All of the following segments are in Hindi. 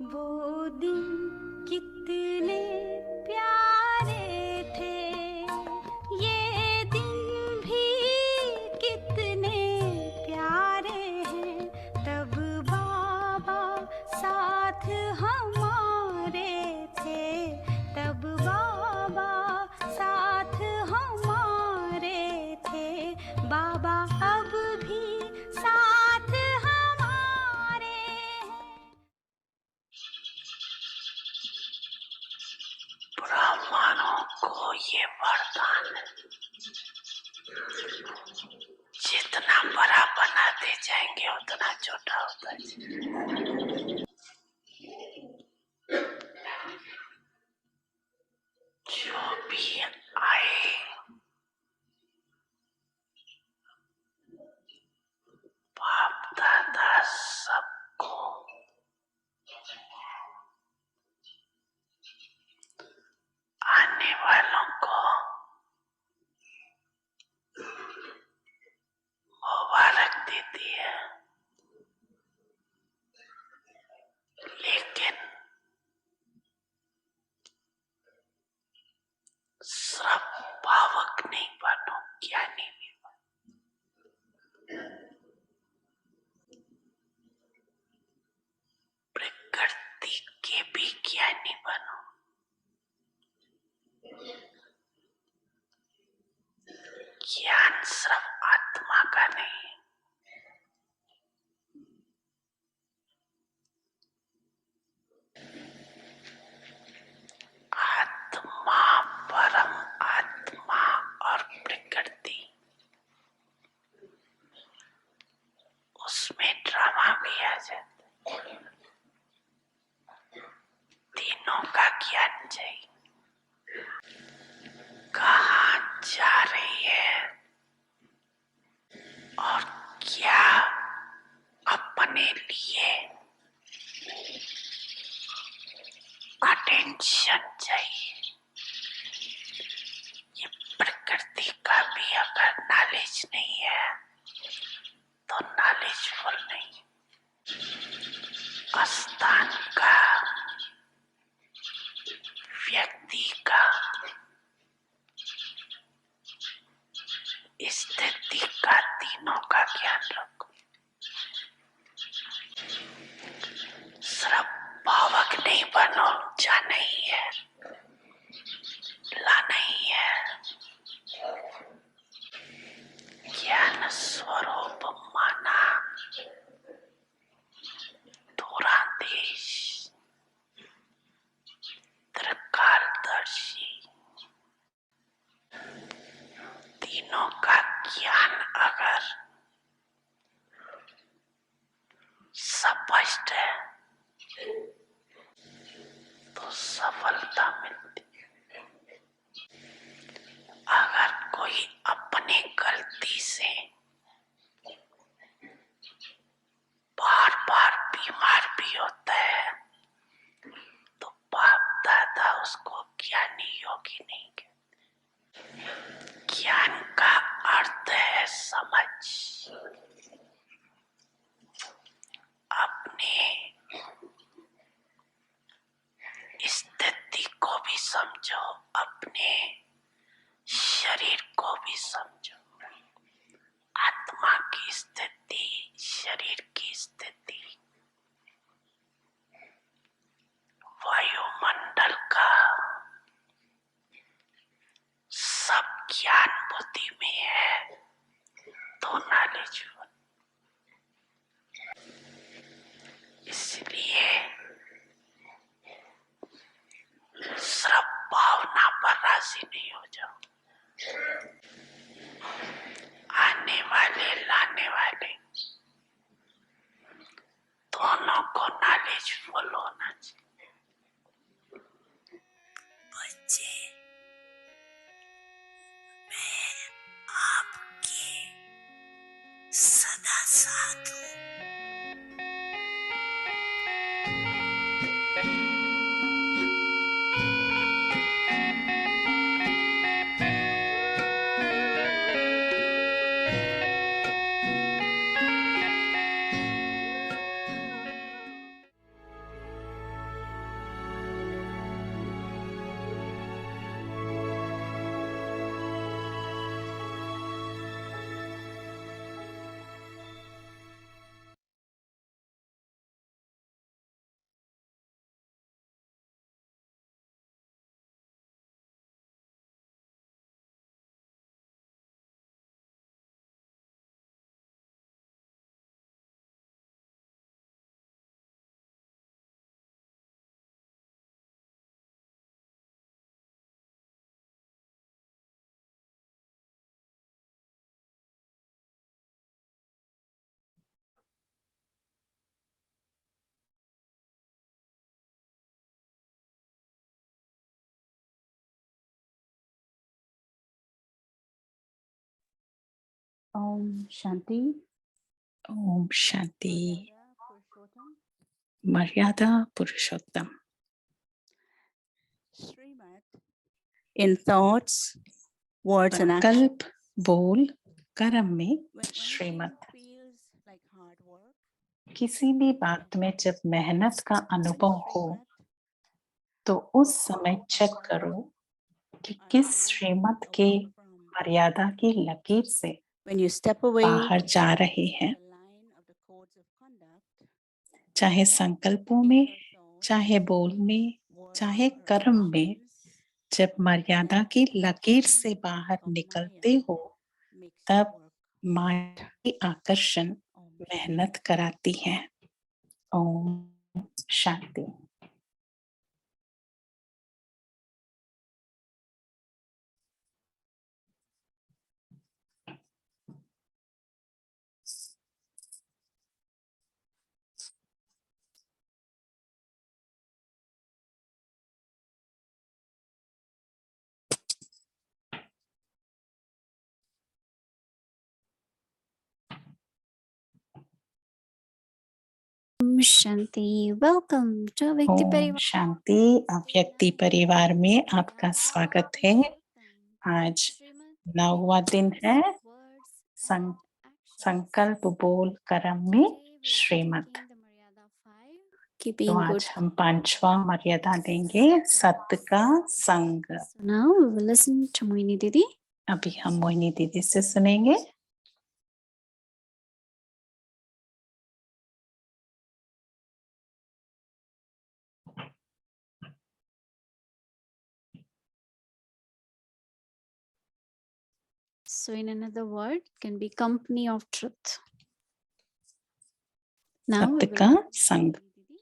वो दिन कितने प्यारे थे, ये दिन भी कितने प्यारे हैं। तब बाबा साथ हमारे थे, तब बाबा साथ हमारे थे। बाबा अब भी साथ हमारे हैं। ब्राह्मणों को ये वरदान है, जितना बड़ा बनाते जाएंगे उतना छोटा होता जाएगा। जो भी आए बाप दादा सबको आने वालों को मुबारक देती है, लेकिन सिर्फ भावक नहीं बनो, ज्ञानी भी बनो। प्रकृति के भी ज्ञानी बनो। ज्ञान सिर्फ आत्मा का नहीं है, आत्मा, परम आत्मा और प्रकृति, उसमें ड्रामा भी आ जाता है। तीनों का ज्ञान चाहिए। कहाँ जा रही है और क्या अपने लिए अटेंशन चाहिए। ये प्रकृति का भी अगर नॉलेज नहीं है तो नॉलेजफुल नहीं। स्थान का, व्यक्ति का, स्थिति का, तीनों का ज्ञान रखो। सिर्फ भावक नहीं बनो, जाना ही है, लाना ही है। ज्ञान स्वरूप माना दूरांदेश, त्रिकालदर्शी, तीनों का ज्ञान अगर स्पष्ट है तो सफलता मिलती है। अगर कोई अपनी गलती से बार बार बीमार भी होता है तो बाप दादा उसको ज्ञानी योगी नहीं कहते। ज्ञान का अर्थ है समझ। अपने स्थिति को भी समझो, अपने शरीर को भी समझो। आत्मा की स्थिति, शरीर की स्थिति, वायुमंडल का सब ज्ञान बुद्धि में है तो नॉलेज। इसलिए सिर्फ भावना पर राजी नहीं हो जाओ। आने वाले, लाने वाले दोनों को नॉलेजफुल होना चाहिए। बच्चे, मैं आपके सदा साथ हूँ। ओम शांति। ओम शांति। मर्यादा पुरुषोत्तम। In thoughts, words and actions. संकल्प, बोल, कर्म में When Shrimad. anything feels like hard work, किसी भी बात में जब मेहनत का अनुभव हो तो उस समय चेक करो कि किस श्रीमत के मर्यादा की लकीर से when you step away बाहर जा रहे हैं, the line of the codes of conduct, चाहे संकल्पों में, चाहे बोल में, चाहे कर्म में, जब मर्यादा की लकीर से बाहर निकलते हो तब माया की आकर्षण मेहनत कराती है। Om Shanti. Shanti, welcome to Vyakti Om Parivar. शांति। अव्यक्ति परिवार में आपका स्वागत है। आज 9वां दिन है संकल्प बोल कर्म में श्रीमत। तो आज हम 5वां मर्यादा देंगे, सत्य का संग। So now we will listen to Moini Didi. अभी हम मोहिनी दीदी से सुनेंगे। So in another word, can be company of truth. Now we सत्य will का listen to संग। Moini Didi.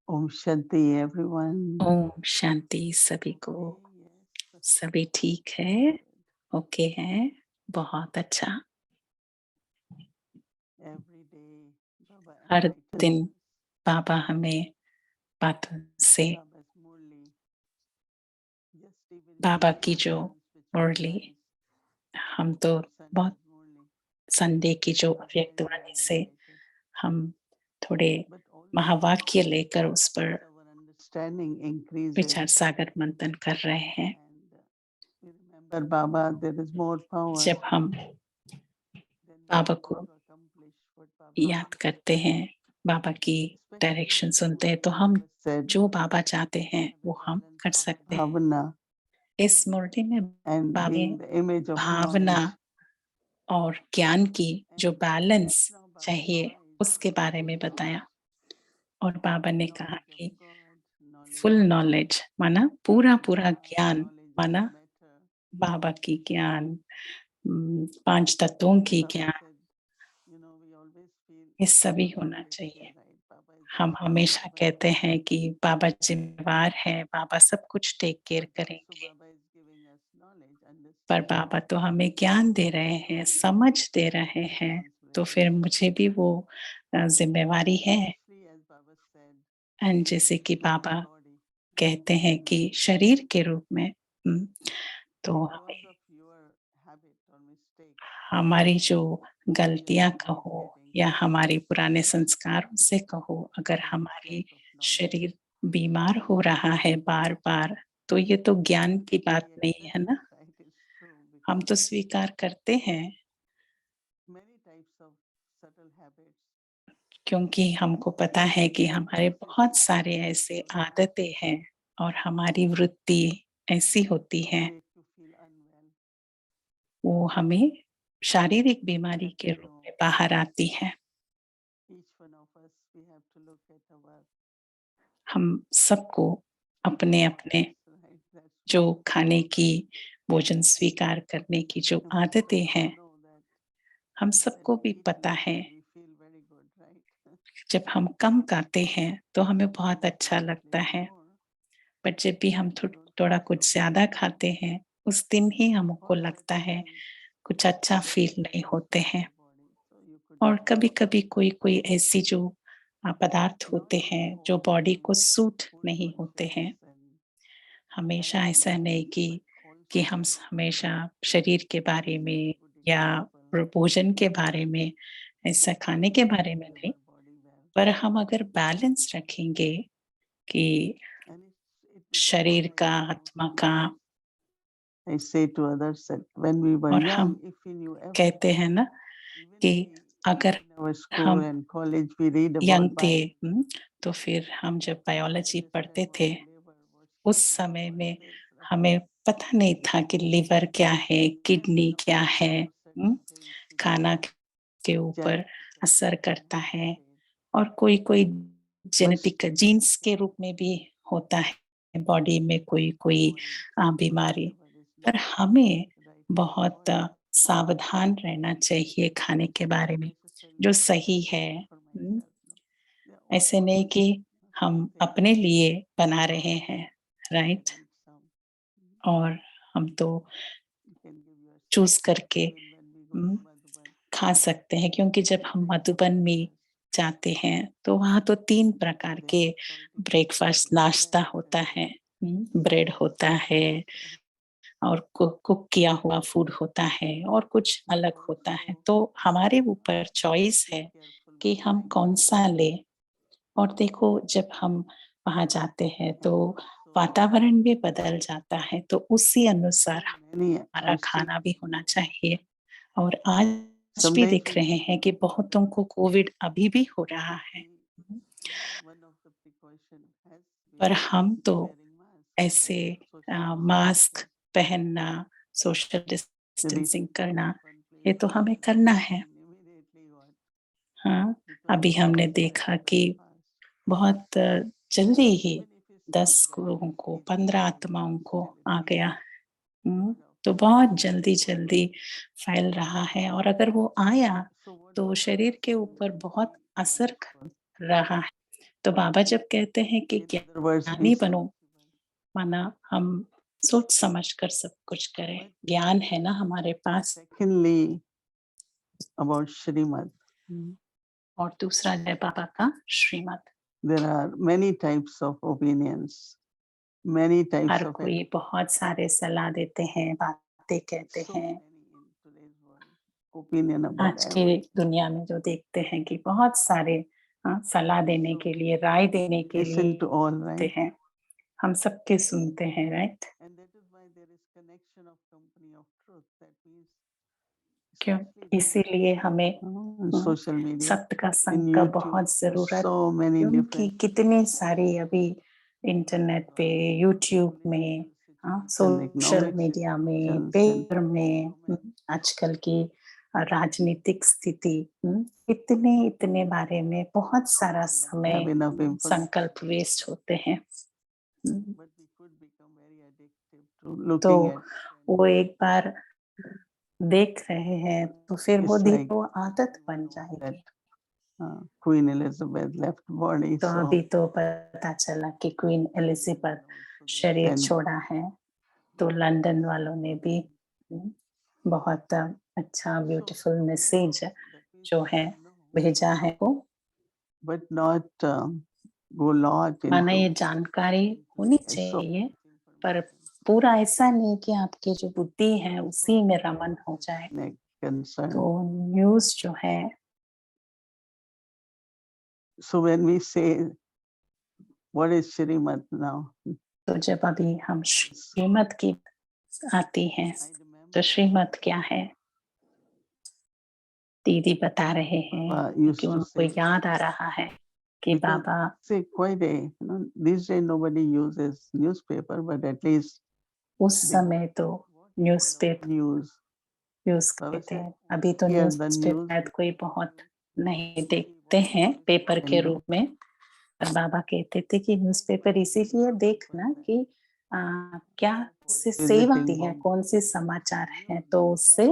Om Shanti everyone. Om Shanti सभी को। सभी ठीक है? ओके है? बहुत अच्छा। हर दिन बाबा हमें बातों से, बाबा की जो मुरली, हम तो बहुत संडे की जो अव्यक्त वाणी से हम थोड़े महावाक्य लेकर उस पर विचार सागर मंथन कर रहे हैं। जब हम बाबा को याद करते हैं, बाबा की डायरेक्शन सुनते हैं, तो हम जो बाबा चाहते हैं वो हम कर सकते हैं। इस मुरली में बाबा भावना और ज्ञान की जो बैलेंस चाहिए उसके बारे में बताया। और बाबा ने कहा कि फुल नॉलेज माना पूरा ज्ञान, माना बाबा की ज्ञान, 5 तत्वों की ज्ञान, ये सभी होना चाहिए। हम हमेशा कहते हैं कि बाबा जिम्मेवार है, बाबा सब कुछ टेक केयर करेंगे, पर बाबा तो हमें ज्ञान दे रहे हैं, समझ दे रहे हैं, तो फिर मुझे भी वो जिम्मेवारी है। एंड जैसे कि बाबा कहते हैं कि शरीर के रूप में, तो हमें हमारी जो गलतियां कहो या हमारे पुराने संस्कारों से कहो, अगर हमारी शरीर बीमार हो रहा है बार बार, तो ये तो ज्ञान की बात नहीं है ना। हम तो स्वीकार करते हैं क्योंकि हमको पता है कि हमारे बहुत सारे ऐसे आदतें हैं और हमारी वृत्ति ऐसी होती है, वो हमें शारीरिक बीमारी के रूप में बाहर आती है। हम सबको अपने अपने जो खाने की, भोजन स्वीकार करने की जो आदतें हैं, हम सबको भी पता है। जब हम कम खाते हैं तो हमें बहुत अच्छा लगता है, पर जब भी हम थोड़ा कुछ ज्यादा खाते हैं उस दिन ही हमको लगता है कुछ अच्छा फील नहीं होते हैं। और कभी-कभी कोई ऐसी जो पदार्थ होते हैं जो बॉडी को सूट नहीं होते हैं। हमेशा ऐसा नहीं कि हम हमेशा शरीर के बारे में या भोजन के बारे में, ऐसा खाने के बारे में नहीं, पर हम अगर बैलेंस रखेंगे कि शरीर का, आत्मा का, I say to others that when we were और young, हम if we knew कहते हैं ना कि अगर in our school हम and college we read young about थे, biology, तो फिर हम जब बायोलॉजी they said पढ़ते what थे, liver, what उस kidney, समय what में cells, हमें पता नहीं था कि लिवर क्या है, किडनी क्या है, खाना के ऊपर असर करता है, और कोई जेनेटिक जीन्स के रूप में भी होता है बॉडी में कोई बीमारी। पर हमें बहुत सावधान रहना चाहिए खाने के बारे में, जो सही है। ऐसे नहीं कि हम अपने लिए बना रहे हैं, राइट? और हम तो चूज़ करके खा सकते हैं, क्योंकि जब हम मधुबन में जाते हैं तो वहाँ तो 3 प्रकार के ब्रेकफ़ास्ट नाश्ता होता है। ब्रेड होता है और कुक किया हुआ फूड होता है और कुछ अलग होता है। तो हमारे ऊपर चॉइस है कि हम कौन-सा लें। और देखो, जब हम वहाँ जाते हैं तो वातावरण भी बदल जाता है, तो उसी अनुसार हमारा खाना भी होना चाहिए। और आज भी देख रहे हैं कि बहुतों को कोविड अभी भी हो रहा है। पर हम तो ऐसे मास्क पहनना, सोशल डिस्टेंसिंग करना, ये तो हमें करना है। हाँ, अभी हमने देखा कि बहुत जल्दी ही 10 लोगों को, 15 आत्माओं को आ गया। तो बहुत जल्दी-जल्दी फैल रहा है, और अगर वो आया तो शरीर के ऊपर बहुत असर कर रहा है। तो बाबा जब कहते हैं कि ज्ञानी बनो, माना हम सोच समझ कर सब कुछ करें, ज्ञान है ना हमारे पास। Secondly, about Shrimad, और दूसरा है बाबा का श्रीमत। there are many types of opinions, many types her of कोई बहुत सारे सलाह देते हैं, बातें कहते so हैं। many in today's world, opinion about आज की दुनिया में जो देखते हैं कि बहुत सारे सलाह देने के लिए, राय देने के listen लिए to all, होते right? हैं। हम सबके सुनते हैं, right? And that is why there is connection of company of truth. That means क्यों? इसीलिए हमें on social media, सत्य का in संग का YouTube, बहुत there's ज़रूरत, so many क्योंकि different कितनी सारी अभी इंटरनेट पे, यूट्यूब में, सोशल मीडिया में, पेपर में, आजकल की राजनीतिक स्थिति, इतने बारे में बहुत सारा समय, have enough information, संकल्प वेस्ट होते हैं। but we could become very addictive to तो looking at वो एक बार देख रहे हैं तो फिर वो It's धीरे like वो आदत बन that जाएगी। Queen Elizabeth left body, तो so अभी तो पता चला कि क्वीन एलिज़ाबेथ शरीर then छोड़ा है, तो लंदन वालों ने भी बहुत अच्छा ब्यूटीफुल मैसेज जो है भेजा है वो। but not go lot माना into ये जानकारी होनी so चाहिए, पर पूरा ऐसा नहीं कि आपकी जो बुद्धि है उसी में रमन हो जाए। concern. तो न्यूज़ जो है, So when we say what is Shrimad now, तो जब अभी हम श्रीमत की आती है, तो श्रीमत क्या है? दीदी बता रहे हैं used कि to उनको say, याद आ रहा है कि because Baba say quite a these days nobody uses newspaper, but at least उस समय तो न्यूज़पेपर news. यूज़ करते थे। अभी तो Hear the न्यूज़पेपर news. शायद कोई बहुत नहीं देखते हैं पेपर के रूप में। पर बाबा कहते थे कि न्यूज़पेपर इसीलिए देखना कि क्या उससे सेवा आती है, कौन-सी समाचार है, तो उससे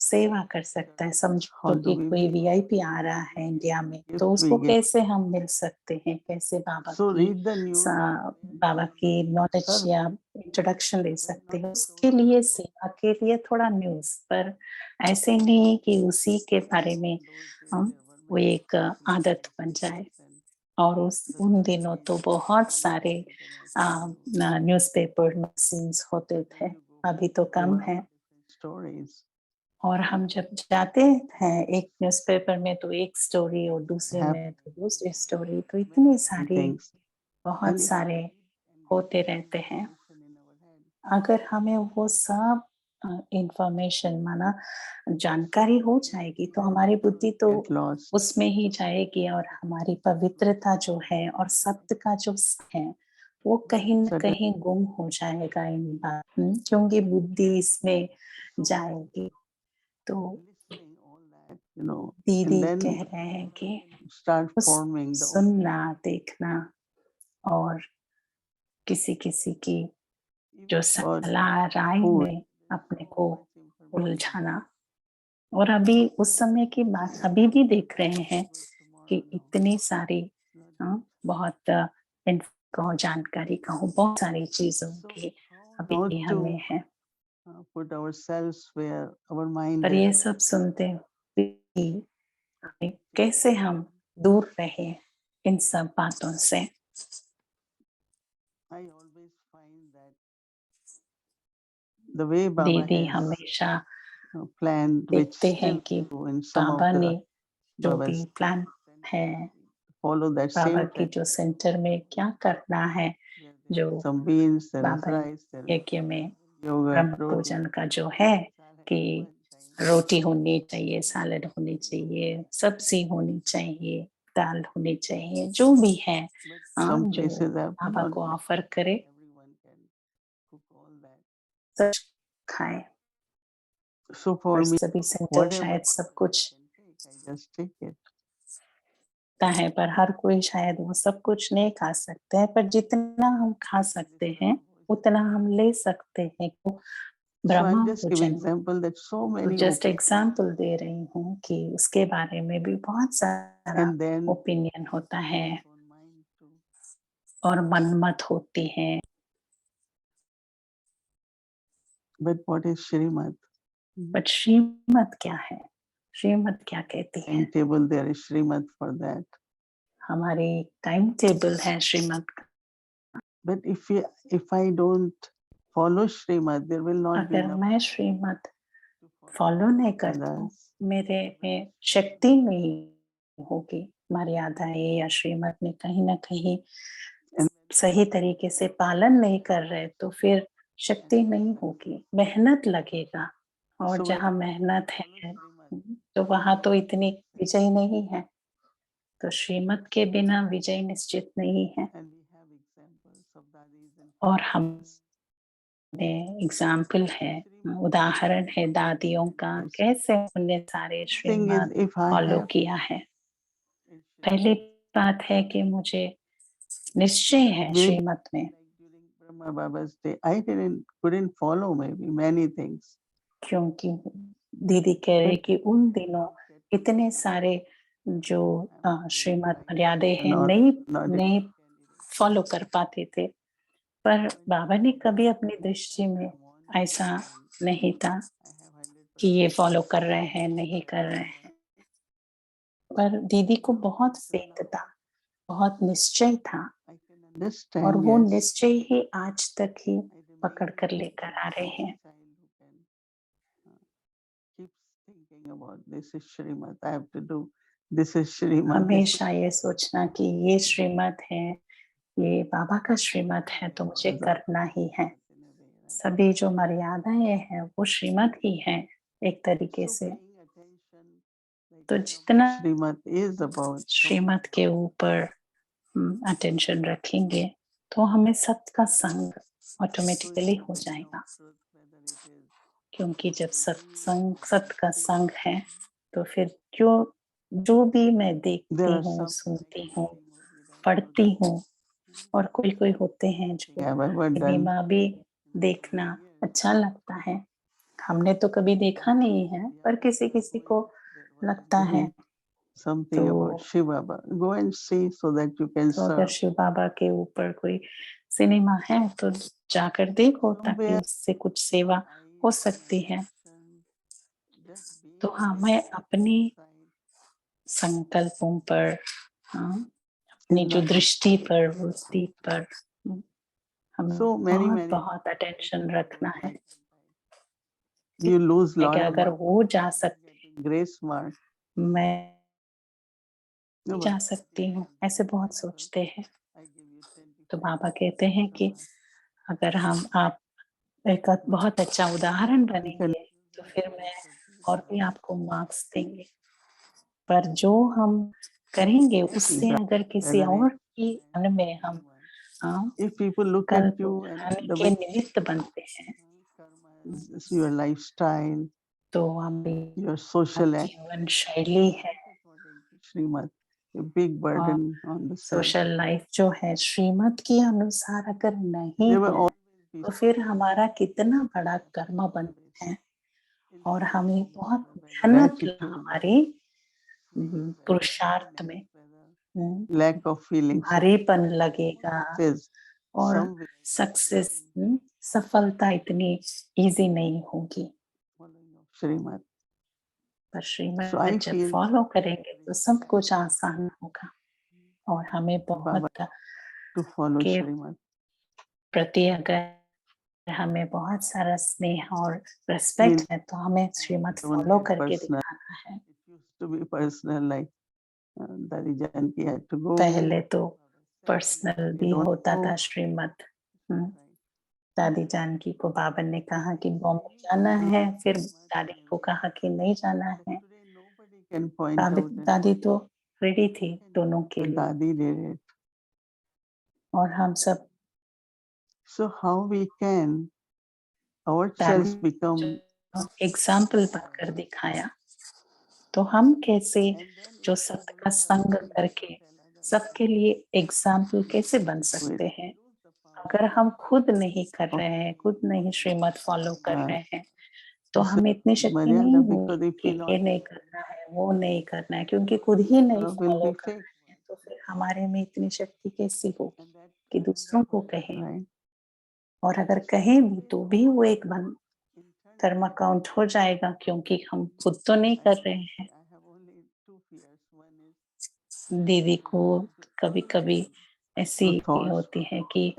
सेवा कर सकता है। समझो How do कि we कोई be? वीआईपी आ रहा है इंडिया में, If तो we उसको get कैसे हम मिल सकते हैं, कैसे so read the news. बाबा की नॉलेज Sir, या इंट्रोडक्शन ले when सकते not हैं। at उसके all, लिए सेवा के लिए थोड़ा न्यूज़, पर ऐसे नहीं कि उसी के बारे में हम वो एक आदत बन जाए। और उन दिनों तो बहुत सारे न्यूज़पेपर मैगज़ीन्स होते थे, अभी तो कम है। stories. और हम जब जाते हैं एक न्यूज़पेपर में तो एक स्टोरी और दूसरे Have में तो दूसरी स्टोरी, तो इतनी सारी things. बहुत And if सारे we read and होते get रहते हैं। information in our head, अगर हमें वो सब इंफॉर्मेशन माना जानकारी हो जाएगी तो हमारी बुद्धि तो get lost. उसमें ही जाएगी, और हमारी पवित्रता जो है और सत्य का जो है वो कहीं न Certain- कहीं गुम हो जाएगा इन बात, क्योंकि बुद्धि इसमें जाएगी। तो Listening all that, you know, दीदी and then कह रहे हैं कि start उस forming the सुनना, देखना और किसी की जो God सलाह राय food. में अपने को उलझाना। और अभी उस समय की बात अभी भी देख रहे हैं कि इतनी सारी बहुत जानकारी कहूँ, बहुत सारी चीजों की अभी not हमें to है। put ourselves where our mind पर ये is. सब सुनते हुए भी हमें कैसे हम दूर रहे इन सब बातों से। I always find that the way Baba दीदी has हमेशा planned, which देखते हैं still कि do in some Baba of ने the जो भी Baba's प्लान है, follow that बाबा same की plan. जो सेंटर में क्या करना है, Where there जो is some beans, there is Baba rice, there is यज्ञ में yogurt, ब्रह्म roti, पूजन का जो है salad, कि रोटी होनी चाहिए, सैलेड होनी चाहिए, सब्जी होनी चाहिए, दाल होनी चाहिए, जो भी है but some जो places have बाबा not को that. ऑफर करे, Everyone can cook all that. सब खाए। So for और me, सभी सेंटर whatever शायद सब कुछ I can take, I just take it. है, पर हर कोई शायद वो सब कुछ नहीं खा सकते हैं, पर जितना हम खा सकते हैं उतना हम ले सकते हैं। So Brahma I'm just giving पूजन example that so तो many जस्ट opinions, एग्जाम्पल दे रही हूँ कि उसके बारे में भी बहुत सारा and then ओपिनियन होता है own mind too. और मनमत होती है। But what is Shrimad? But Shrimat क्या है? श्रीमत क्या कहती है? Timetable, there is Shrimad for that. हमारी टाइम टेबल है श्रीमत का। But if I don't follow Shrimad, there will not be अगर enough मैं श्रीमत to follow फॉलो नहीं करती हूँ, others. मेरे में शक्ति नहीं होगी। मर्यादा ये या श्रीमत में कहीं ना कहीं सही तरीके से पालन नहीं कर रहे तो फिर शक्ति नहीं होगी, मेहनत लगेगा। और So जहाँ when मेहनत follow है Shrimad, तो वहां तो इतनी विजय नहीं है। तो श्रीमत के बिना विजय निश्चित नहीं है। and we have examples of dadis and और हम fathers. एग्जाम्पल है, उदाहरण है दादियों का, कैसे उन्होंने सारे Thing is, Shrimad if I follow have किया है। in पहली Shrimad, बात है कि मुझे निश्चय है maybe श्रीमत में, like during Brahma Baba's day, I couldn't follow maybe many things. क्योंकि दीदी कह रही कि उन दिनों इतने सारे जो श्रीमत मर्यादे हैं नहीं फॉलो कर पाते थे। पर बाबा ने कभी अपनी दृष्टि में ऐसा नहीं था कि ये फॉलो कर रहे हैं, नहीं कर रहे हैं। पर दीदी को बहुत फेथ था, बहुत निश्चय था, I can understand, और वो yes. निश्चय ही आज तक ही I remain पकड़ कर लेकर आ रहे हैं। a child who can keeps thinking about this is Shrimad, I have to do, this is Shrimad. हमेशा ये सोचना कि ये श्रीमत है, ये बाबा का श्रीमत है तो मुझे करना ही है। सभी जो मर्यादाएं हैं वो श्रीमत ही है एक तरीके से। तो जितना Shrimad is about श्रीमत के ऊपर अटेंशन रखेंगे तो हमें सत्य का संग ऑटोमेटिकली हो जाएगा। क्योंकि जब सत्य का संग है तो फिर जो भी मैं देखती हूँ, सुनती हूँ, पढ़ती हूँ, और कोई होते हैं जो have ever done. सिनेमा भी देखना अच्छा लगता है, हमने तो कभी देखा नहीं है, पर किसी किसी को लगता है। something तो about Shiv Baba. Go and see so that you can तो अगर serve. शिव बाबा के ऊपर कोई सिनेमा है तो जाकर देखो, ताकि Somewhere उससे कुछ सेवा हो सकती है। तो हमें अपनी संकल्पों पर, हाँ, अपनी जो दृष्टि पर, वृत्ति पर हमें So many बहुत अटेंशन रखना है। you lose कि lot of अगर वो जा सकते, grace mark. मैं No, जा but सकती हूँ, ऐसे बहुत सोचते हैं। I give you 20. तो बाबा कहते हैं कि अगर आप एक बहुत अच्छा उदाहरण बनेंगे तो फिर मैं और भी आपको मार्क्स देंगे। पर जो हम करेंगे उससे अगर किसी और की मन में हम If people look कल्प at you and ध्यान the के way निमित्त बनते हैं, your lifestyle, तो हमें your social act, जीवन शैली है Srimad, a big burden on the self. Social life जो है श्रीमत के अनुसार अगर नहीं There will है always be तो फिर हमारा कितना बड़ा कर्म बनता है और हमें बहुत मेहनत gratitude, हमारे पुरुषार्थ में lack of feelings, भारीपन लगेगा says और some way सक्सेस सफलता इतनी इजी नहीं होगी। following of Srimad. पर So श्रीमत I जब feel फॉलो करेंगे तो सब कुछ आसान होगा और हमें Baba बहुत to follow के Srimad. प्रति अगर हमें बहुत सारा स्नेह और रेस्पेक्ट है तो हमें श्रीमत Don't फॉलो get करके personal. दिखाना है। It used to be personal, like Dadi Janki had to go. पहले तो पर्सनल भी don't होता know. था श्रीमत। दादी जानकी को बाबा ने कहा कि बॉम्बे जाना है, फिर दादी को कहा कि नहीं जाना है। Today nobody can point out and दादी तो रेडी थी दोनों के लिए Dadi did it. और हम सब So how we can ourselves दादी become एग्जाम्पल बनकर दिखाया, तो हम कैसे जो सत्य का संग करके सबके लिए एग्जाम्पल कैसे बन सकते हैं। अगर हम खुद नहीं कर रहे हैं, खुद नहीं श्रीमत फॉलो कर रहे हैं, तो हमें इतनी शक्ति नहीं होगी कि ये नहीं करना है, वो नहीं करना है, क्योंकि खुद ही नहीं फॉलो कर रहे हैं तो फिर हमारे में इतनी शक्ति कैसी होगी कि दूसरों को कहें। और अगर कहें भी तो भी वो एक कर्म काउंट हो जाएगा, क्योंकि हम खुद तो नहीं कर रहे हैं। दीदी को कभी कभी ऐसी होती है कि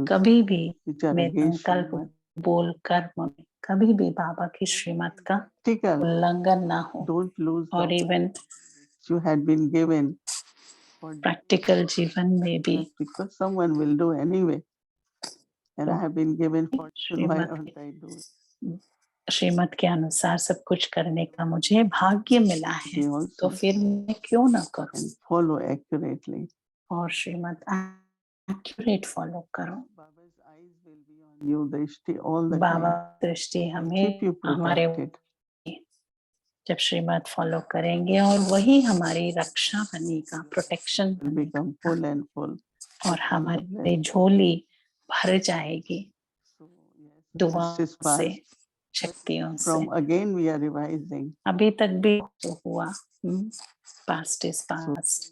कभी भी मैं संकल्प बोल कर्म में कभी भी बाबा की श्रीमत का उल्लंघन ना हो। और इवन प्रैक्टिकल जीवन में भी श्रीमत के अनुसार सब कुछ करने का मुझे भाग्य मिला है, तो फिर मैं क्यों ना करूं। फॉलो एक्यूरेटली और श्रीमत एक्यूरेट फॉलो करो। बाबा दृष्टि हमें हमारे जब श्रीमत फॉलो करेंगे और वही हमारी रक्षा बनेगा, प्रोटेक्शन बनेगा और हमारी झोली भर जाएगी दुआ से, शक्तियों से। अगेन वी आर रिवाइजिंग, अभी तक भी तो हुआ, पास्ट इज पास्ट,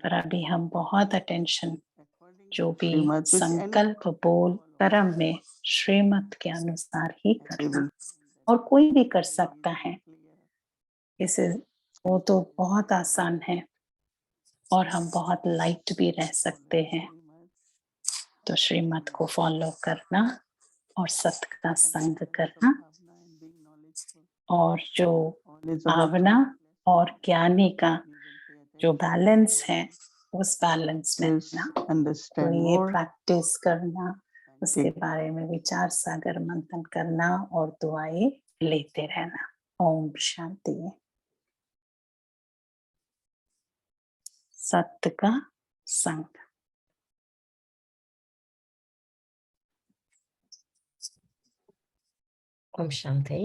पर अभी हम बहुत अटेंशन जो भी संकल्प बोल कर्म में श्रीमत के अनुसार ही करना, और कोई भी कर सकता है इसे, वो तो बहुत आसान है और हम बहुत लाइट भी रह सकते हैं। तो श्रीमत को फॉलो करना और सत्य का संग करना और जो भावना और ज्ञानी का जो बैलेंस है उस बैलेंस में रहना, तो ये प्रैक्टिस करना, उसके बारे में विचार सागर मंथन करना और दुआएं लेते रहना। ओम शांति। सत्य का संग। Om Shanti.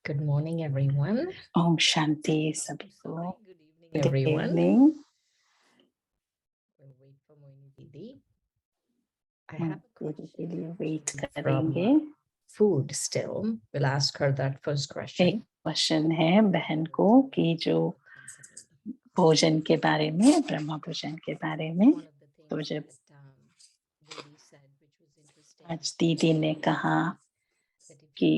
Good morning, everyone. Om Shanti सभी को। Good evening, everyone. Evening. We'll wait for Moini Didi. I हम have a दीदी के लिए question वेट from करेंगे। food still. We'll ask her that first एक question. क्वेश्चन है बहन को कि जो भोजन के बारे में, ब्रह्म भोजन के बारे में, तो जब आज दीदी ने कहा कि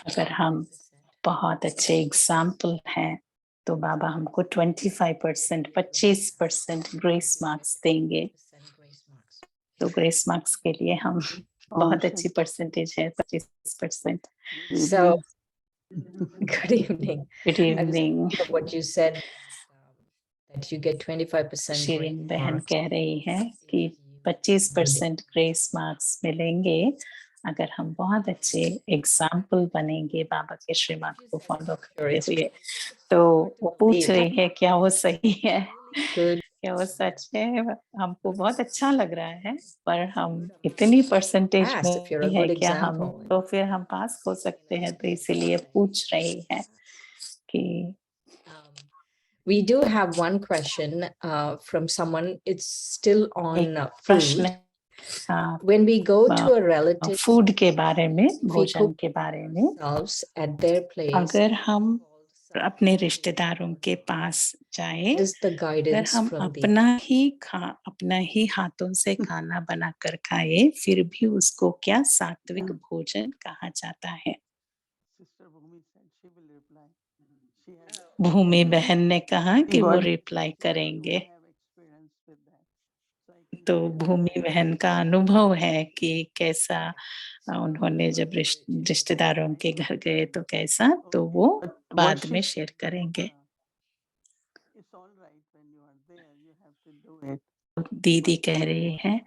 अगर हम बहुत अच्छे एग्जाम्पल हैं तो बाबा हमको 25%, 25% ग्रेस मार्क्स देंगे। तो ग्रेस मार्क्स के लिए हम बहुत अच्छी परसेंटेज है 25%। So, good evening. Good I was evening. thinking of what you said, that you get 25% Shirin grade बहन marks कह रही है कि 25% ग्रेस मार्क्स मिलेंगे अगर हम बहुत अच्छे एग्जाम्पल बनेंगे बाबा के श्रीमत को फॉलो करते हुए। तो वो पूछ रही है क्या वो सही है, good. क्या वो सच है। हमको बहुत अच्छा लग रहा है, पर हम इतनी percentage Pass if you're a में है good क्या हम, example. तो फिर हम पास हो सकते हैं। तो इसीलिए पूछ रही है कि We do have one question from someone. It's still on प्रश्न food. When we go to a relative food के बारे में, we भोजन cook के बारे में, ourselves at their place, अगर हम अपने रिश्तेदारों के पास जाए, what is the अगर guidance हम from the अपना ही हाथों से खाना बनाकर खाए, फिर भी उसको क्या सात्विक भोजन कहा जाता है? Sister Bhumi said she will reply. She has भूमि बहन ने कहा कि वो God, रिप्लाई so you करेंगे। have experience with that. So I think तो she will भूमि बहन का अनुभव है कि कैसा उन्होंने जब रिश्तेदारों के घर गए तो कैसा, तो वो But what बाद she में said, शेयर करेंगे। it's all right when you are there, you have to do it. दीदी कह रही है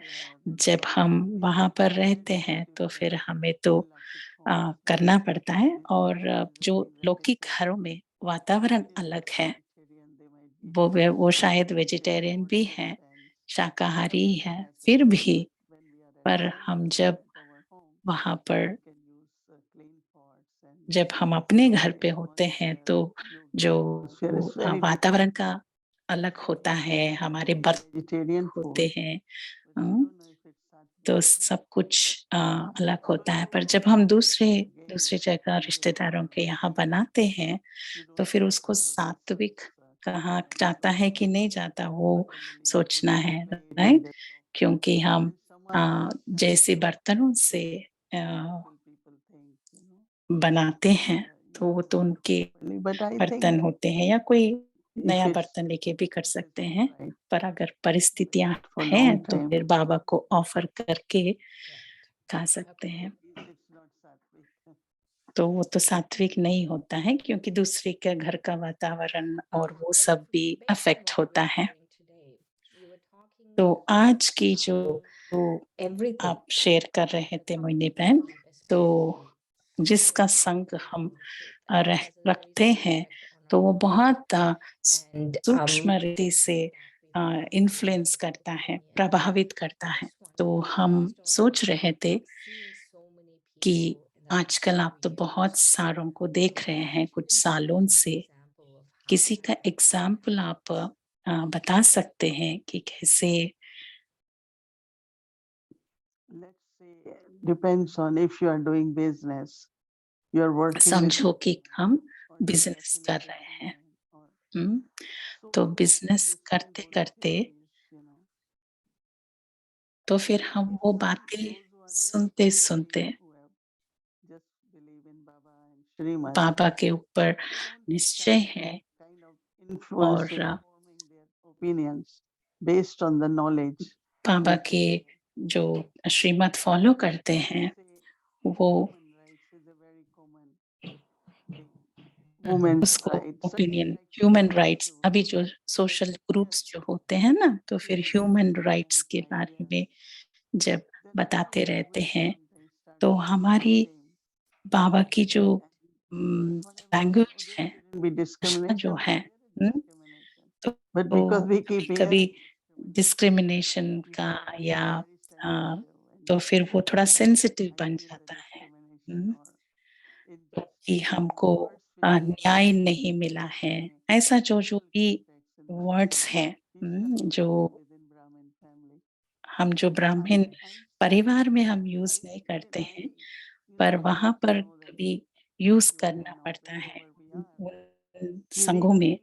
जब हम वहां पर रहते हैं तो फिर हमें तो करना पड़ता है, और जो लौकिक घरों में वातावरण अलग है, वो शायद वेजिटेरियन भी है, शाकाहारी है, फिर भी पर हम जब वहां पर, जब हम अपने घर पे होते हैं तो जो वातावरण का अलग होता है, हमारे बर्तन होते हैं, तो सब कुछ अलग होता है। पर जब हम दूसरी जगह रिश्तेदारों के यहाँ बनाते हैं तो फिर उसको सात्विक कहा जाता है कि नहीं जाता, वो सोचना है, राइट? क्योंकि हम जैसे बर्तनों से बनाते हैं तो वो तो उनके But I बर्तन think होते हैं, या कोई if नया it's बर्तन लेके भी कर सकते हैं। right पर अगर परिस्थितियां for हैं long तो time, फिर बाबा को ऑफर करके खा सकते हैं। it's not sattvic. तो वो तो सात्विक नहीं होता है, क्योंकि दूसरे के घर का वातावरण और वो सब भी अफेक्ट होता है। तो आज की जो everything आप शेयर कर रहे थे मोहिनी बहन, तो जिसका संग हम रखते हैं तो वो बहुत and सूक्ष्म रीति से इन्फ्लुएंस करता है, प्रभावित करता है। तो हम सोच रहे थे कि आजकल आप तो बहुत सारों को देख रहे हैं कुछ सालों से, किसी का एग्जाम्पल आप बता सकते हैं कि कैसे? Let's say depends on if you are doing business, you are working with समझो कि हम or you are business working कर with रहे हैं, women, or तो so बिजनेस listening करते those करते stories, तो फिर हम वो बातें those who are सुनते really सुनते who have just believe in Baba and Srimad, बाबा के ऊपर they don't निश्चय start है, kind of influencing, forming their opinions based on the knowledge. बाबा के जो श्रीमत फॉलो करते हैं वो Human rights is a very common thing. Women's उसको rights. ओपिनियन ह्यूमन राइट्स, अभी जो सोशल ग्रुप्स जो होते हैं ना, तो फिर ह्यूमन राइट्स के बारे में जब बताते रहते हैं, तो हमारी बाबा की जो लैंग्वेज है, भाषा जो है, But because we keep कभी कभी hearing, डिस्क्रिमिनेशन का या तो फिर वो थोड़ा सेंसिटिव बन जाता है, कि हमको न्याय नहीं मिला है, ऐसा जो जो भी वर्ड्स हैं, जो हम जो ब्राह्मण परिवार में हम यूज नहीं करते हैं, पर वहां पर कभी यूज करना पड़ता है उन संघों में,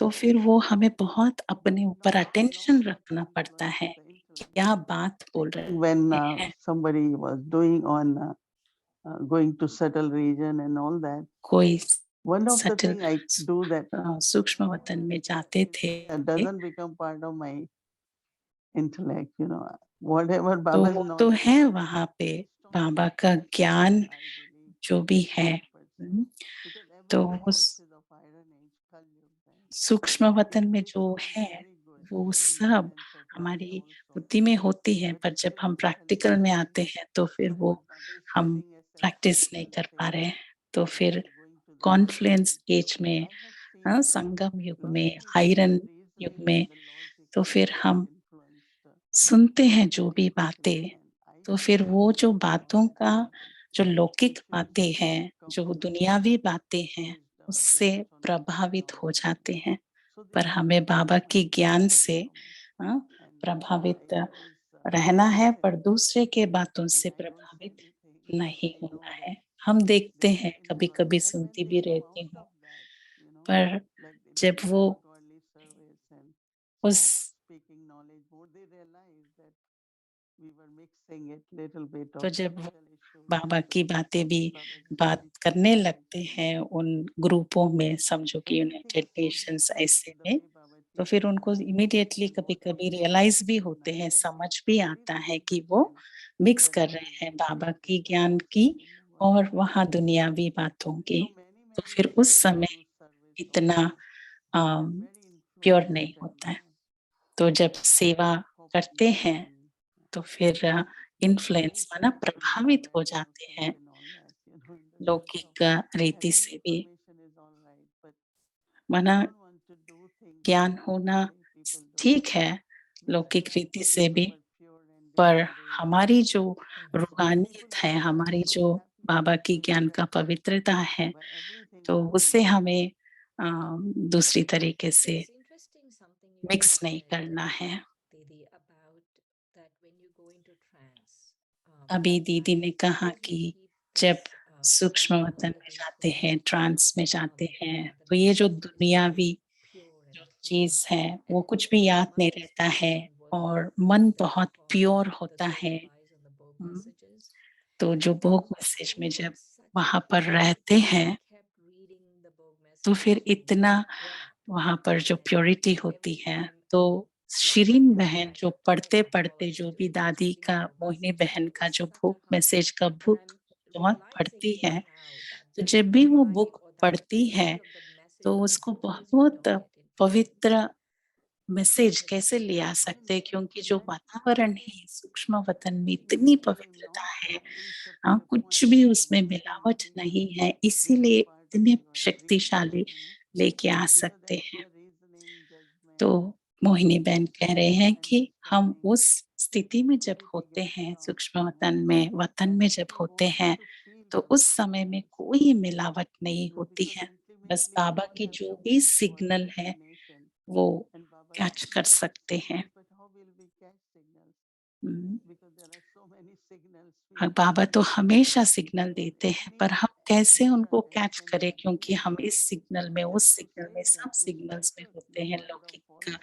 तो फिर वो हमें बहुत अपने ऊपर अटेंशन रखना पड़ता है, क्या बात बोल when रहे हैं। somebody was doing on going to subtle region and all that, कोई one of the subtle thing I do that सूक्ष्म वतन में जाते थे, doesn't become part of my intellect, you know, whatever तो Baba's वो तो knowledge है is, वहां पे strong बाबा का belief ज्ञान I believe जो भी है, 100%. Because तो everything उस else is of iron age, Kali Yuga, and सूक्ष्म वतन में it's जो all है very good, वो very सब intense of learning हमारी also. बुद्धि में होती है, But पर जब still हम the प्रैक्टिकल में healthy आते हैं तो फिर but वो what Baba is हम telling us as प्रैक्टिस नहीं confluence कर पा age, रहे। तो when फिर we are going to the confluence confluence age age, में, I have seen that Sangam युग lot में, of people, आयरन the युग reasoning में, and the logic तो is फिर very हम influenced सुनते हैं जो by भी the बातें, Krishna, and I तो feel फिर वो जो very बातों knowledgeable का about जो लौकिक which will बातें हैं, जो come from दुनियावी बातें हैं, wisdom उससे based on प्रभावित हो knowledge. जाते हैं। So पर this हमें बाबा freedom के I ज्ञान feel से very common. हाँ, And प्रभावित I always रहना है, पर listen दूसरे के बातों and से I don't say प्रभावित anything, नहीं but I होना know है। that हम देखते they हैं, will कभी-कभी influence. And when सुनती they भी come रहती out हूँ, of that, you know, पर like जब when they वो go to early service and उस start speaking knowledge more, they realize that we were mixing it little bit तो of जब वो spiritual issues बाबा with की बातें भी Baba's बात very true करने knowledge, लगते you know. हैं उन ग्रुपों में, समझो कि Everything United is so Nations different, ऐसे the में, way Baba तो फिर teaches उनको इमीडिएटली and what कभी-कभी we रियलाइज भी and होते हैं, then समझ भी very, आता very है कि वो different मिक्स the कर रहे knowledge हैं is बाबा की different ज्ञान and की whenever और वहाँ दुनियावी बातों की। so many तो many फिर years उस I समय do service इतना also, and very pure influenced नहीं and होता है। तो जब सेवा करते copious हैं and तो फिर but इन्फ्लुएंस very माना spiritual प्रभावित हो and जाते हैं perfect and all that, you know, in the sense of लौकिक रीति having से भी, information is all right, but we माना don't want to do things ज्ञान like होना lay people do. ठीक है We लौकिक strive रीति to से keep भी, our pure and पर divine ways हमारी जो so that people रूहानियत है, will be हमारी so जो happy बाबा की to ज्ञान का interact पवित्रता है, by everything तो what we उससे do. हमें दूसरी तरीके से It's interesting something you mix just नहीं said, करना है। Didi, about that when you go into trance, अभी at दीदी ने night, कहा because you कि keep जब this सूक्ष्म connection वतन with में this जाते हैं, world, ट्रांस में जाते हैं, the तो ये जो knowledge is very दुनियावी pure जो and clean, चीज है वो and कुछ भी the याद नहीं mind रहता starts है doing work for और you, मन like बहुत for प्योर the होता soul है। flies on the Bogue hmm, messages. तो जो And भोग मैसेज में जब it's such a वहां पर pure, रहते I हैं kept reading the Bogue तो फिर messages and इतना wept. वहां पर जो And प्योरिटी होती every है, time तो like शिरीन I बहन had जो to tell पढ़ते my पढ़ते जो भी apologies for दादी reading का the Bogue मोहिनी messages. बहन It का was जो such a भोग hard मैसेज का and बुक I'm बहुत realizing पढ़ती है, now that तो the जब भी वो drive बुक or that पढ़ती है beauty of the तो messages उसको always बहुत predominate in trance. पवित्र मैसेज It's कैसे ले आ very सकते हैं, powerful. क्योंकि जो That वातावरण that है सूक्ष्म वतन में you इतनी will पवित्रता not है, reach up to हाँ, the कुछ point भी of उसमें understanding मिलावट things नहीं है, which is इसीलिए part of इतने your everyday, शक्तिशाली you know, लेके आ because सकते that's हैं। where reasoning, तो judgment, मोहिनी बहन कह रहे हैं कि हम understanding, उस स्थिति में जब everything होते is हैं, stopped, सूक्ष्म you know. वतन And में then जब we होते wanted हैं, to feel तो उस Baba's समय में presence, कोई मिलावट नहीं you know, होती because है। बस ultimately we बाबा all की have जो to भी move to our सिग्नल है destination. वो And Baba कैच कर सकते हैं। says, but how will we catch signals? Hmm, Because there are so many signals we और are बाबा तो getting. हमेशा सिग्नल And देते हैं, पर any हम कैसे extra उनको कैच करें, SMS, क्योंकि हम extra, इस सिग्नल में, just उस to सिग्नल में, say that सब is that सिग्नल्स में truth? होते Is हैं that the लौकिक falsehood?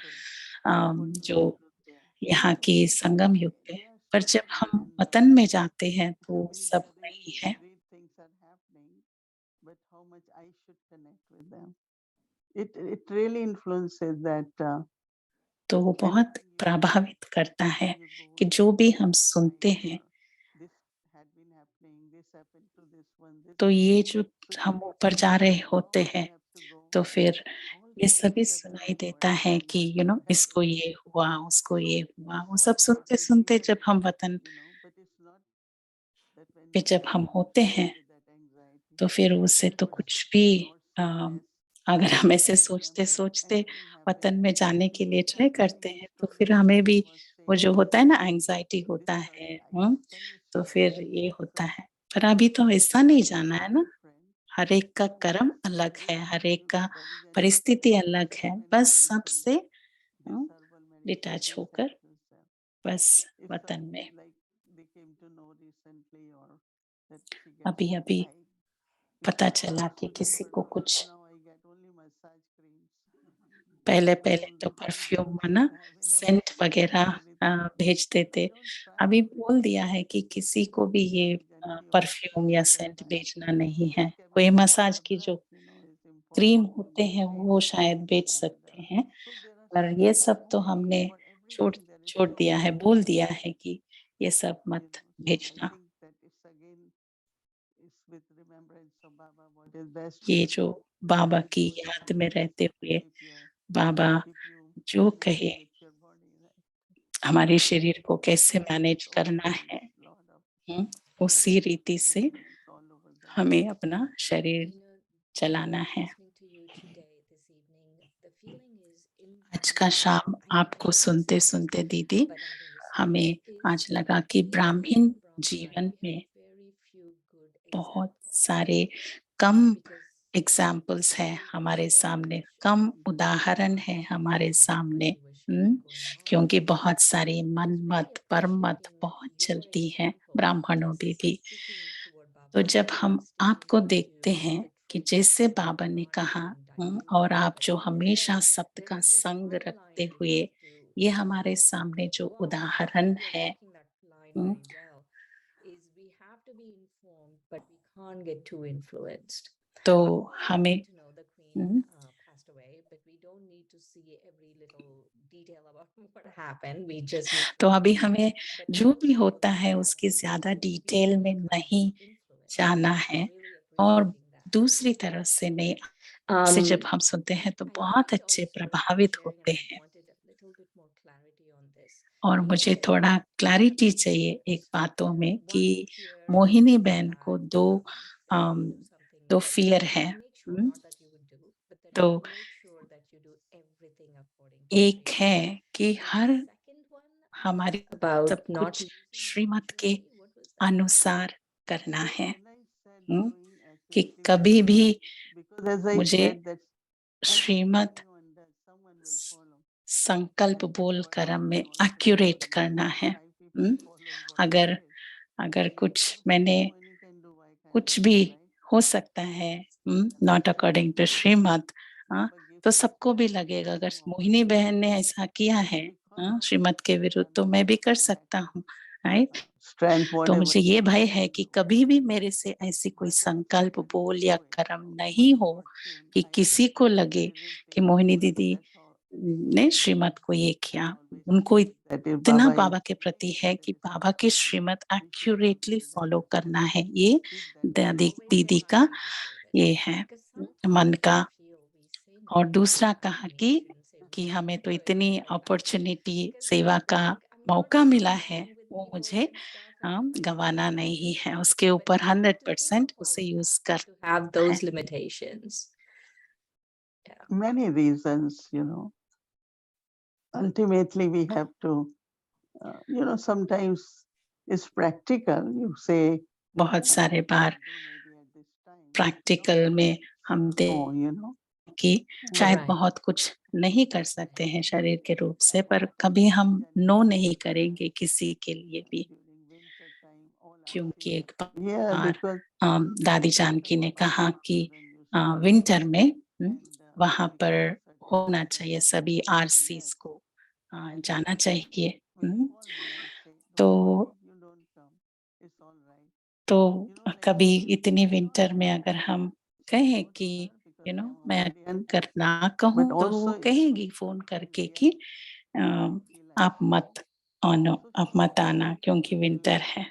What is जो the truth there? यहाँ की संगम युग They में। are पर so जब clear हम and वतन में जाते हैं if you तो will सब नहीं really है। read, things are happening, but how much I should connect with them. It really influences that तो वो बहुत anything you प्रभावित करता है you go कि there जो भी and हम it's सुनते like हैं, this had been happening, this happened to this one, this तो ये जो so you हम will ऊपर feel जा that रहे now होते I हैं, have to go. तो फिर All ये these सभी things are सुनाई going to देता happen है and कि इसको happen. ये हुआ, उसको So ये हुआ, it's वो all सब part. सुनते We सुनते feel जब it, हम वतन you know, but it's not that when पे we जब हम go, we होते feel हैं, with that anxiety. तो फिर उससे तो Or कुछ भी or अम, sadness. अगर हम ऐसे For सोचते example, सोचते anything वतन happening. में जाने के लिए ट्राई Somebody करते हैं, used तो to फिर me, हमें भी was वो saying जो that होता है ना एंजाइटी this होता Kali, है, can you तो stop फिर doing ये this? होता So है। पर अभी तो ऐसा नहीं it's जाना है very ना, different. हर एक का So कर्म अलग है, this हर एक का there is any परिस्थिति अलग है, experiment बस wise and सबसे this herbal detach medicine, this होकर helps us. बस If वतन में। somebody like they came अभी अभी पता चला कि किसी को कुछ पहले तो परफ्यूम ना सेंट वगैरह भेजते थे। अभी बोल दिया है कि किसी को भी ये परफ्यूम या सेंट भेजना नहीं है। कोई मसाज की जो क्रीम होते हैं वो शायद बेच सकते हैं, पर ये सब तो हमने छोड़ दिया है, बोल दिया है कि ये सब मत भेजना। ये जो बाबा की याद में रहते हुए बाबा जो कहे हमारे शरीर को कैसे मैनेज करना है, उसी रीति से हमें अपना शरीर चलाना है। आज का शाम आपको सुनते सुनते दीदी हमें आज लगा कि ब्राह्मण जीवन में बहुत सारे कम एग्जाम्पल्स हैं हमारे सामने, कम उदाहरण है हमारे सामने, क्योंकि बहुत सारी मनमत परमत बहुत चलती है ब्राह्मणों में भी। तो जब हम आपको देखते हैं कि जैसे बाबा ने कहा, और आप जो हमेशा सत्य का संग रखते हुए ये हमारे सामने जो उदाहरण है, तो हमें तो अभी हमें जो भी होता है उसकी ज्यादा डिटेल में नहीं जाना है, और दूसरी तरफ से नहीं से जब हम सुनते हैं तो बहुत अच्छे प्रभावित होते हैं। और मुझे थोड़ा क्लैरिटी चाहिए एक बातों में कि मोहिनी बहन को दो फियर है। तो एक है कि हर हमारी सब कुछ श्रीमत के अनुसार करना है, कि कभी भी मुझे श्रीमत संकल्प बोल कर्म में एक्यूरेट करना है। अगर कुछ मैंने कुछ भी हो सकता है नॉट अकॉर्डिंग टू श्रीमत, तो सबको भी लगेगा अगर मोहिनी बहन ने ऐसा किया है श्रीमत के विरुद्ध तो मैं भी कर सकता हूँ, राइट। तो मुझे ये भय है कि कभी भी मेरे से ऐसी कोई संकल्प बोल या कर्म नहीं हो कि किसी को लगे कि मोहिनी दीदी ने श्रीमत को ये किया। उनको इतना बाबा के प्रति है कि बाबा की श्रीमत एक्यूरेटली फॉलो करना है, ये दीदी का ये है मन का। और दूसरा कहा कि हमें तो इतनी अपॉर्चुनिटी सेवा का मौका मिला है, वो मुझे गंवाना नहीं है, उसके ऊपर 100% उसे यूज कर have those limitations. Many reasons, ultimately we have to, sometimes it's practical, you say बहुत सारे बार प्रैक्टिकल में हम कि शायद बहुत कुछ नहीं कर सकते हैं शरीर के रूप से, पर कभी हम नो नहीं करेंगे किसी के लिए भी, क्योंकि एक बार दादी जानकी ने कहा कि विंटर में वहां पर होना चाहिए, सभी आरसीस को जाना चाहिए। तो कभी इतनी विंटर में अगर हम कहें कि मैं अगर ना कहूँ तो वो कहेगी फोन करके कि आप मत आना क्योंकि विंटर है।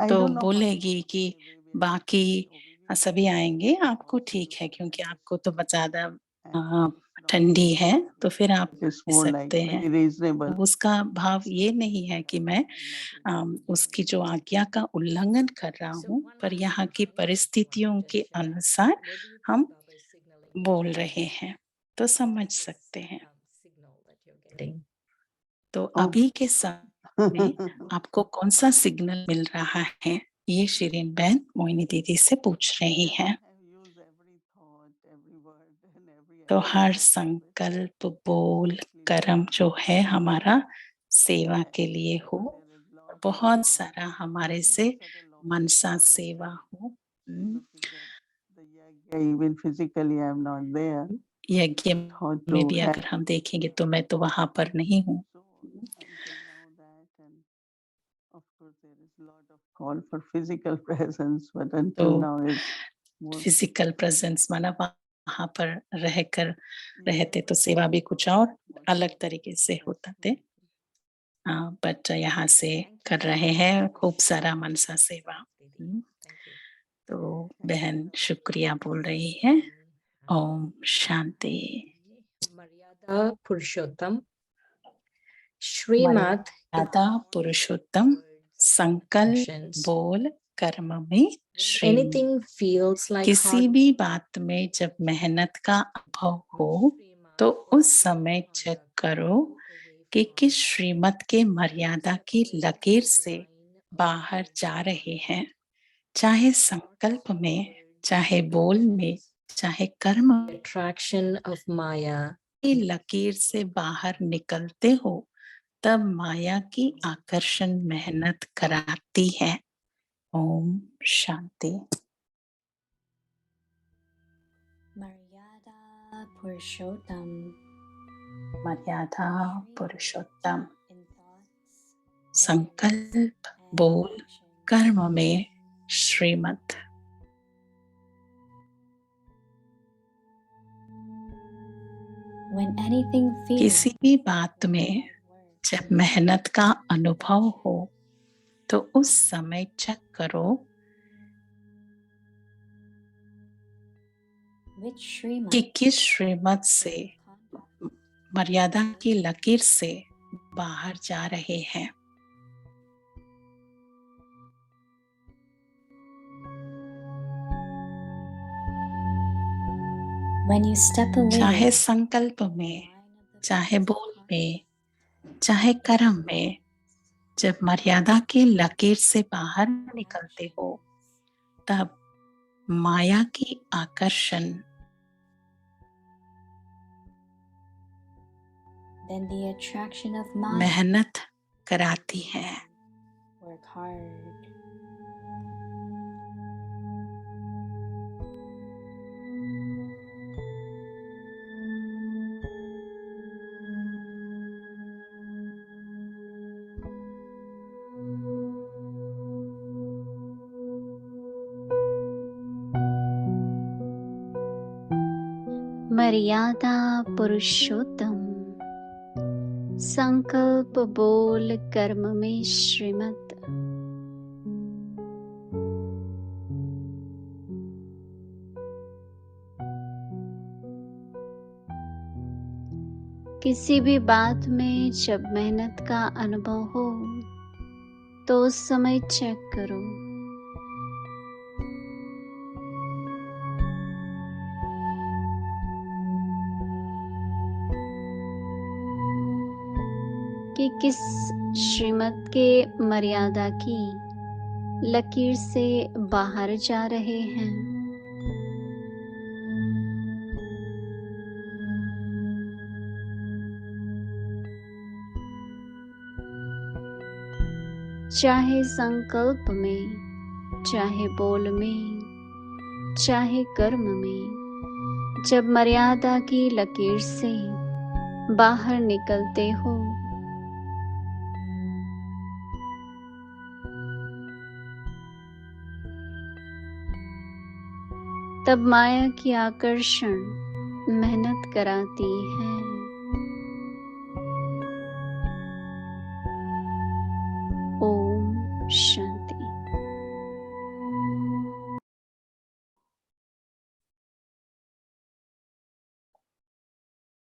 तो बोलेगी कि बाकी सभी आएंगे, आपको ठीक है क्योंकि आपको तो ज्यादा ठंडी है तो फिर आप सकते हैं। उसका भाव ये नहीं है कि मैं उसकी जो आज्ञा का उल्लंघन कर रहा हूँ, पर यहाँ की परिस्थितियों के अनुसार हम बोल रहे हैं, तो समझ सकते हैं। तो अभी के समय में आपको कौन सा सिग्नल मिल रहा है, ये शिरीन बहन मोहिनी दीदी से पूछ रही हैं। तो हर संकल्प, बोल, कर्म जो है हमारा सेवा के लिए हो, और बहुत सारा हमारे से मनसा सेवा हो। Even physically I am not there. यज्ञ How में to भी have अगर हम देखेंगे तो मैं तो वहां पर नहीं हूँ। so until now that, and of course there is a lot of call for physical presence, but until तो now is more physical presence माना वहां पर रहकर रहते Yeah, तो but सेवा भी कुछ और what अलग is तरीके से that's होता true. थे। बट यहाँ से Thank कर you. रहे हैं Thank you खूब so सारा much, मनसा सेवा। Didi. Thank you. तो Thank बहन you. शुक्रिया बोल रही है। Um, Om Shanti. Maryada Purushottam, Srimad मर्यादा पुरुषोत्तम, संकल्प, actions. बोल, कर्म में When Shrimad. anything feels like किसी hard भी बात में जब मेहनत का अभाव हो तो उस समय चेक करो कि किस श्रीमत के मर्यादा की लकीर से बाहर जा रहे हैं, चाहे संकल्प में, चाहे बोल में, चाहे कर्म the attraction of Maya की लकीर से बाहर निकलते हो, तब माया की आकर्षण मेहनत कराती है। ओम शांति। Maryada Purushottam. मर्यादा पुरुषोत्तम, In thoughts, संकल्प, and बोल, actions. कर्म में श्रीमत। When anything feels किसी भी बात में like hard work, जब मेहनत का अनुभव हो तो उस समय चेक करो which कि Srimad किस श्रीमत से conduct मर्यादा की लकीर से बाहर जा रहे हैं। when you step away चाहे संकल्प में, चाहे बोल में, चाहे कर्म में, जब मर्यादा की लकीर से बाहर निकलते हो, तब माया की आकर्षण then the attraction of mind मेहनत कराती है। work hard. मर्यादा पुरुषोत्तम, संकल्प, बोल, कर्म में श्रीमत। किसी भी बात में जब मेहनत का अनुभव हो तो उस समय चेक करो कि किस श्रीमत के मर्यादा की लकीर से बाहर जा रहे हैं। चाहे संकल्प में, चाहे बोल में, चाहे कर्म में, जब मर्यादा की लकीर से बाहर निकलते हो, तब माया की आकर्षण मेहनत कराती है। ओम शांति।